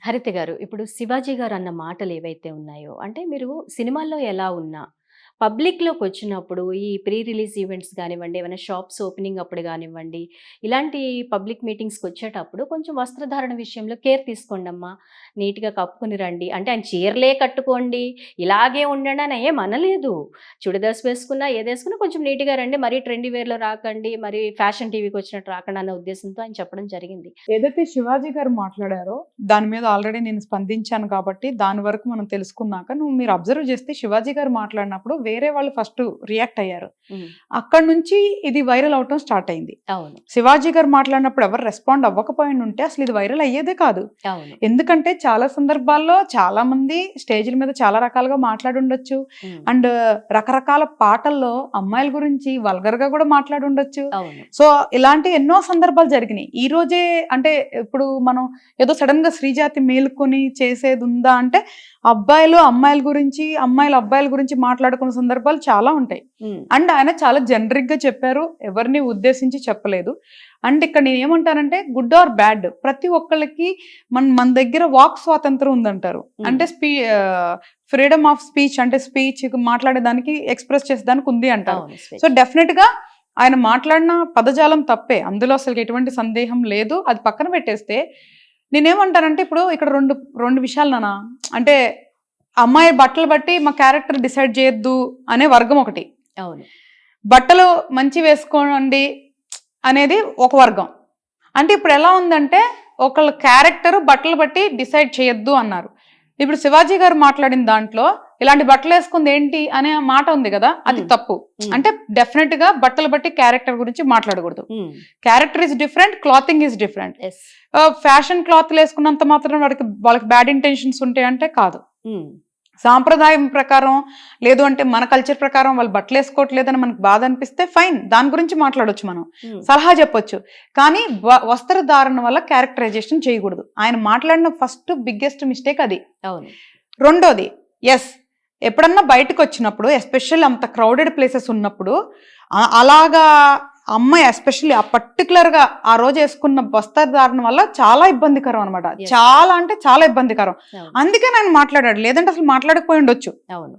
హరిత గారు, ఇప్పుడు 'శివాజీ' గారు అన్న మాటలు ఏవైతే ఉన్నాయో, అంటే మీరు సినిమాల్లో ఎలా ఉన్నా, పబ్లిక్‌లోకొచ్చినప్పుడు ఈ ప్రీ రిలీజ్ ఈవెంట్స్ గానివ్వండి, ఏమైనా షాప్స్ ఓపెనింగ్ అప్పుడు గానివ్వండి, ఇలాంటి పబ్లిక్ మీటింగ్స్‌కొచ్చేటప్పుడు కొంచెం వస్త్రధారణ విషయంలో కేర్ తీసుకోండమ్మా. నీట్‌గా కప్పుకొని రండి. అంటే ఆయన చీరలే కట్టుకోండి, ఇలాగే ఉండండి అని ఏం అనలేదు. చుడిదార్స్ వేసుకున్నా, ఏదేసుకున్నా కొంచెం నీట్‌గా రండి. మరీ ట్రెండీ వేర్‌లో రాకండి, మరి ఫ్యాషన్ టీవీకొచ్చినట్టు రాకండి అన్న ఉద్దేశంతో ఆయన చెప్పడం జరిగింది. ఏదైతే శివాజీ గారు మాట్లాడారో దాని మీద ఆల్రెడీ నేను స్పందించాను కాబట్టి దాని వరకు మనం తెలుసుకున్నాక మీరు అబ్జర్వ్ చేస్తే శివాజీ గారు మాట్లాడినప్పుడు వేరే వాళ్ళు ఫస్ట్ రియాక్ట్ అయ్యారు. అక్కడ నుంచి ఇది వైరల్ అవటం స్టార్ట్ అయింది. అవును. శివాజీ గారు మాట్లాడినప్పుడు ఎవరు రెస్పాండ్ అవ్వకపోయిన ఉంటే అసలు ఇది వైరల్ అయ్యేదే కాదు. అవును. ఎందుకంటే చాలా సందర్భాల్లో చాలా మంది స్టేజ్ల మీద చాలా రకాలుగా మాట్లాడి ఉండొచ్చు. అండ్ రకరకాల పాటల్లో అమ్మాయిల గురించి వల్గర్ గా కూడా మాట్లాడి ఉండొచ్చు. అవును. సో ఇలాంటి ఎన్నో సందర్భాలు జరిగినాయి. ఈ రోజే అంటే ఇప్పుడు మనం ఏదో సడన్ గా శ్రీజాతి మేలుకొని చేసేది ఉందా అంటే అబ్బాయిలు అమ్మాయిల గురించి, అమ్మాయిలు అబ్బాయిల గురించి మాట్లాడుకున్న సందర్భాలు చాలా ఉంటాయి. అండ్ ఆయన చాలా జనరిక్ గా చెప్పారు, ఎవరిని ఉద్దేశించి చెప్పలేదు. అండ్ ఇక్కడ నేను ఏమంటానంటే గుడ్ ఆర్ బ్యాడ్ ప్రతి ఒక్కళ్ళకి మన దగ్గర వాక్ స్వాతంత్రం ఉందంటారు. అంటే ఫ్రీడమ్ ఆఫ్ స్పీచ్ అంటే స్పీచ్ మాట్లాడేదానికి ఎక్స్ప్రెస్ చేసేదానికి ఉంది అంటారు. సో డెఫినెట్ గా ఆయన మాట్లాడిన పదజాలం తప్పే, అందులో అసలు ఎటువంటి సందేహం లేదు. అది పక్కన పెట్టేస్తే నేనేమంటానంటే ఇప్పుడు ఇక్కడ రెండు విషయాలు నాన్న. అంటే అమ్మాయి బట్టలు బట్టి మా క్యారెక్టర్ డిసైడ్ చేయొద్దు అనే వర్గం ఒకటి, అవును, బట్టలు మంచి వేసుకోండి అనేది ఒక వర్గం. అంటే ఇప్పుడు ఎలా ఉందంటే ఒకళ్ళ క్యారెక్టర్ బట్టలు బట్టి డిసైడ్ చేయొద్దు అన్నారు. ఇప్పుడు శివాజీ గారు మాట్లాడిన దాంట్లో ఇలాంటి బట్టలు వేసుకుంది ఏంటి అనే మాట ఉంది కదా, అది తప్పు. అంటే డెఫినెట్ గా బట్టలు బట్టి క్యారెక్టర్ గురించి మాట్లాడకూడదు. Character is different, clothing is different. Fashion క్లాత్లు వేసుకున్నంత మాత్రం వాళ్ళకి బ్యాడ్ ఇంటెన్షన్స్ ఉంటాయి అంటే కాదు. సాంప్రదాయం ప్రకారం లేదు అంటే మన కల్చర్ ప్రకారం వాళ్ళు బట్టలు వేసుకోవట్లేదని మనకు బాధ అనిపిస్తే ఫైన్, దాని గురించి మాట్లాడొచ్చు, మనం సలహా చెప్పొచ్చు. కానీ వస్త్రధారణ వల్ల క్యారెక్టరైజేషన్ చేయకూడదు. ఆయన మాట్లాడిన ఫస్ట్ బిగ్గెస్ట్ మిస్టేక్ అది. రెండోది, ఎస్, ఎప్పుడన్నా బయటకు వచ్చినప్పుడు ఎస్పెషల్లీ అంత క్రౌడెడ్ ప్లేసెస్ ఉన్నప్పుడు అలాగా అమ్మాయి ఎస్పెషల్లీ ఆ పర్టికులర్ గా ఆ రోజు వేసుకున్న వస్త్రధారణ వల్ల చాలా ఇబ్బందికరం అనమాట. చాలా అంటే చాలా ఇబ్బందికరం. అందుకే నేను మాట్లాడాడు, లేదంటే అసలు మాట్లాడకపోయి ఉండొచ్చు. అవును.